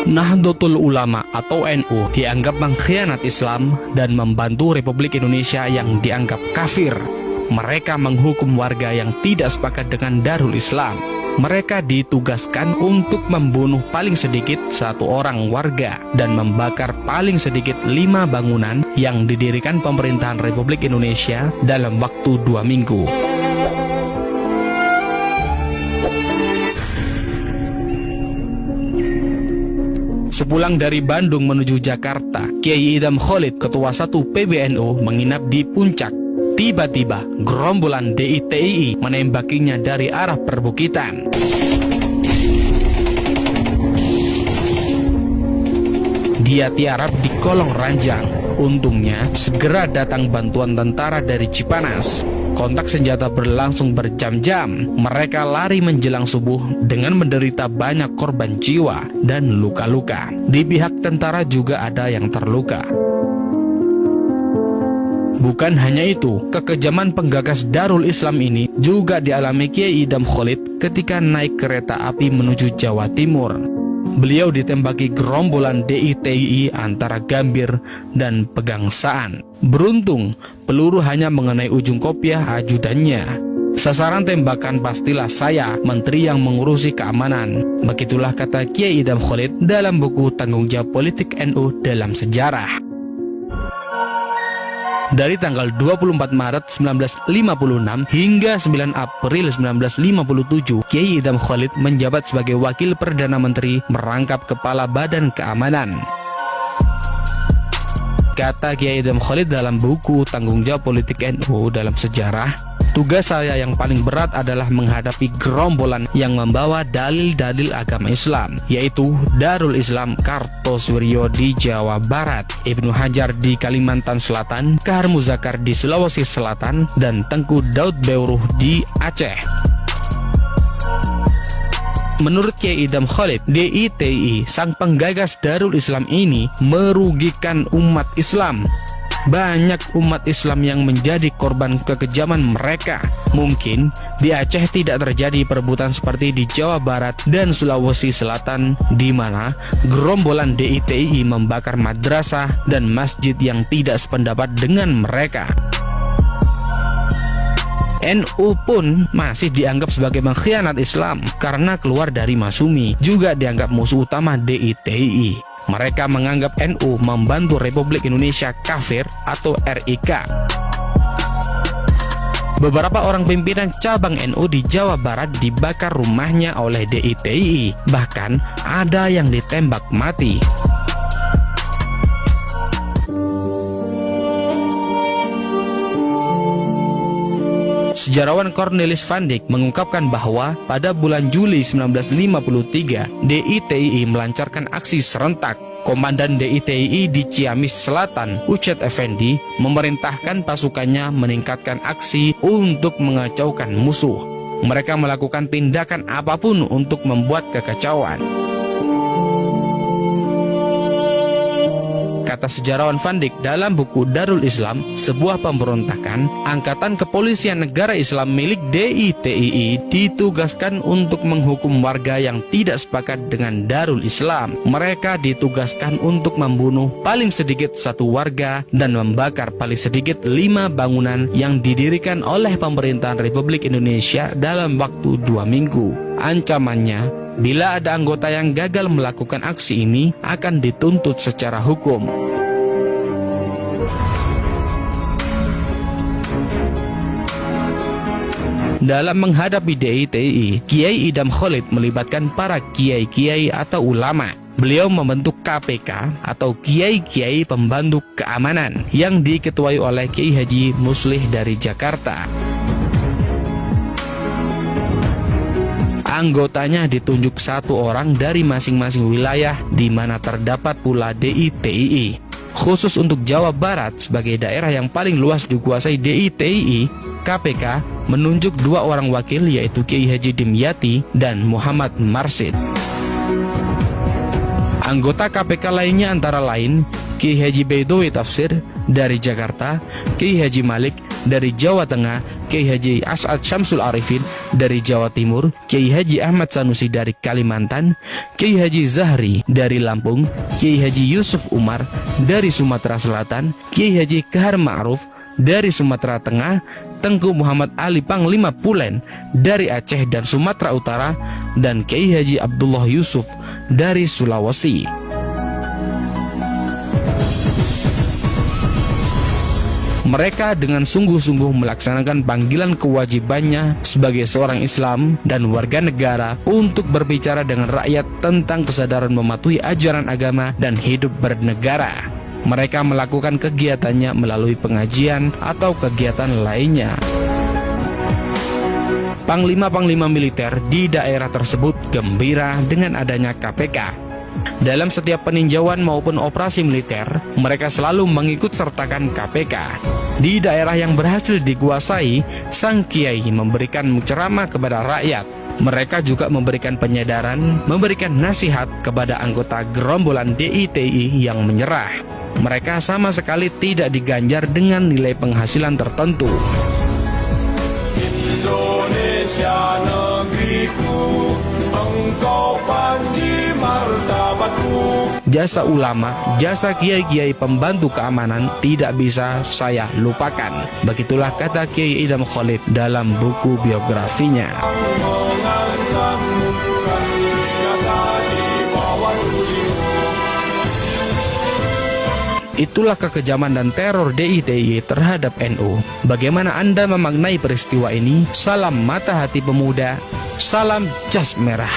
Nahdlatul Ulama atau NU dianggap mengkhianat Islam dan membantu Republik Indonesia yang dianggap kafir. Mereka menghukum warga yang tidak sepakat dengan Darul Islam. Mereka ditugaskan untuk membunuh paling sedikit 1 orang warga dan membakar paling sedikit 5 bangunan yang didirikan pemerintahan Republik Indonesia dalam waktu 2 minggu. Sepulang dari Bandung menuju Jakarta, Kiai Idham Khalid, Ketua 1 PBNU, menginap di Puncak. Tiba-tiba, gerombolan DITII menembakinya dari arah perbukitan. Dia tiarap di kolong ranjang. Untungnya, segera datang bantuan tentara dari Cipanas. Kontak senjata berlangsung berjam-jam. Mereka lari menjelang subuh dengan menderita banyak korban jiwa dan luka-luka. Di pihak tentara juga ada yang terluka. Bukan hanya itu, kekejaman penggagas Darul Islam ini juga dialami Kiai Idham Khalid ketika naik kereta api menuju Jawa Timur. Beliau ditembaki gerombolan DITII antara Gambir dan Pegangsaan. Beruntung, peluru hanya mengenai ujung kopiah ajudannya. Sasaran tembakan pastilah saya, menteri yang mengurusi keamanan. Begitulah kata Kiai Idham Khalid dalam buku Tanggung Jawab Politik NU dalam Sejarah. Dari tanggal 24 Maret 1956 hingga 9 April 1957, Kiai Idham Khalid menjabat sebagai Wakil Perdana Menteri merangkap Kepala Badan Keamanan. Kata Kiai Idham Khalid dalam buku Tanggung Jawab Politik NU dalam Sejarah, tugas saya yang paling berat adalah menghadapi gerombolan yang membawa dalil-dalil agama Islam, yaitu Darul Islam Kartosuwiryo di Jawa Barat, Ibnu Hajar di Kalimantan Selatan, Kahar Muzakar di Sulawesi Selatan, dan Tengku Daud Beuruh di Aceh. Menurut Kiai Idham Khalid, DITII, sang penggagas Darul Islam ini merugikan umat Islam. Banyak umat Islam yang menjadi korban kekejaman mereka. Mungkin di Aceh tidak terjadi perebutan seperti di Jawa Barat dan Sulawesi Selatan, di mana gerombolan DITII membakar madrasah dan masjid yang tidak sependapat dengan mereka. NU pun masih dianggap sebagai pengkhianat Islam karena keluar dari Masumi, juga dianggap musuh utama DITII. Mereka menganggap NU membantu Republik Indonesia kafir atau RIK. Beberapa orang pimpinan cabang NU di Jawa Barat dibakar rumahnya oleh DITII. Bahkan ada yang ditembak mati. Sejarawan Cornelis van Dyk mengungkapkan bahwa pada bulan Juli 1953, DITII melancarkan aksi serentak. Komandan DITII di Ciamis Selatan, Ucet Effendi, memerintahkan pasukannya meningkatkan aksi untuk mengacaukan musuh. Mereka melakukan tindakan apapun untuk membuat kekacauan. Kata sejarawan Van Dyk dalam buku Darul Islam, sebuah pemberontakan, Angkatan Kepolisian Negara Islam milik DITII ditugaskan untuk menghukum warga yang tidak sepakat dengan Darul Islam. Mereka ditugaskan untuk membunuh paling sedikit 1 warga dan membakar paling sedikit 5 bangunan yang didirikan oleh pemerintahan Republik Indonesia dalam waktu 2 minggu. Ancamannya, bila ada anggota yang gagal melakukan aksi ini, akan dituntut secara hukum. Dalam menghadapi DITII, Kiai Idham Khalid melibatkan para kiai-kiai atau ulama. Beliau membentuk KPK atau Kiai-Kiai Pembantu Keamanan yang diketuai oleh Kiai Haji Muslih dari Jakarta. Anggotanya ditunjuk 1 orang dari masing-masing wilayah di mana terdapat pula DITII. Khusus untuk Jawa Barat sebagai daerah yang paling luas dikuasai DITII, KPK menunjuk 2 orang wakil, yaitu Kiai Haji Dimyati dan Muhammad Marsid. Anggota KPK lainnya antara lain Kiai Haji Baidowi Tafsir dari Jakarta, Kiai Haji Malik dari Jawa Tengah, Kiai Haji As'ad Syamsul Arifin dari Jawa Timur, Kiai Haji Ahmad Sanusi dari Kalimantan, Kiai Haji Zahri dari Lampung, Kiai Haji Yusuf Umar dari Sumatera Selatan, Kiai Haji Kahar Ma'ruf dari Sumatera Tengah, Tengku Muhammad Ali Panglima Pulen dari Aceh dan Sumatera Utara, dan Kiai Haji Abdullah Yusuf dari Sulawesi. Mereka dengan sungguh-sungguh melaksanakan panggilan kewajibannya sebagai seorang Islam dan warga negara untuk berbicara dengan rakyat tentang kesadaran mematuhi ajaran agama dan hidup bernegara. Mereka melakukan kegiatannya melalui pengajian atau kegiatan lainnya. Panglima-panglima militer di daerah tersebut gembira dengan adanya KPK. Dalam setiap peninjauan maupun operasi militer, mereka selalu mengikut sertakan KPK. Di daerah yang berhasil dikuasai, sang kiai memberikan ceramah kepada rakyat. Mereka juga memberikan penyadaran, memberikan nasihat kepada anggota gerombolan DITI yang menyerah. Mereka sama sekali tidak diganjar dengan nilai penghasilan tertentu. Indonesia negeriku, engkau panji martabatku. Jasa ulama, jasa kiai-kiai pembantu keamanan tidak bisa saya lupakan. Begitulah kata Kiai Idham Khalid dalam buku biografinya. Itulah kekejaman dan teror DITI terhadap NU. Bagaimana Anda memaknai peristiwa ini? Salam mata hati pemuda, salam jas merah.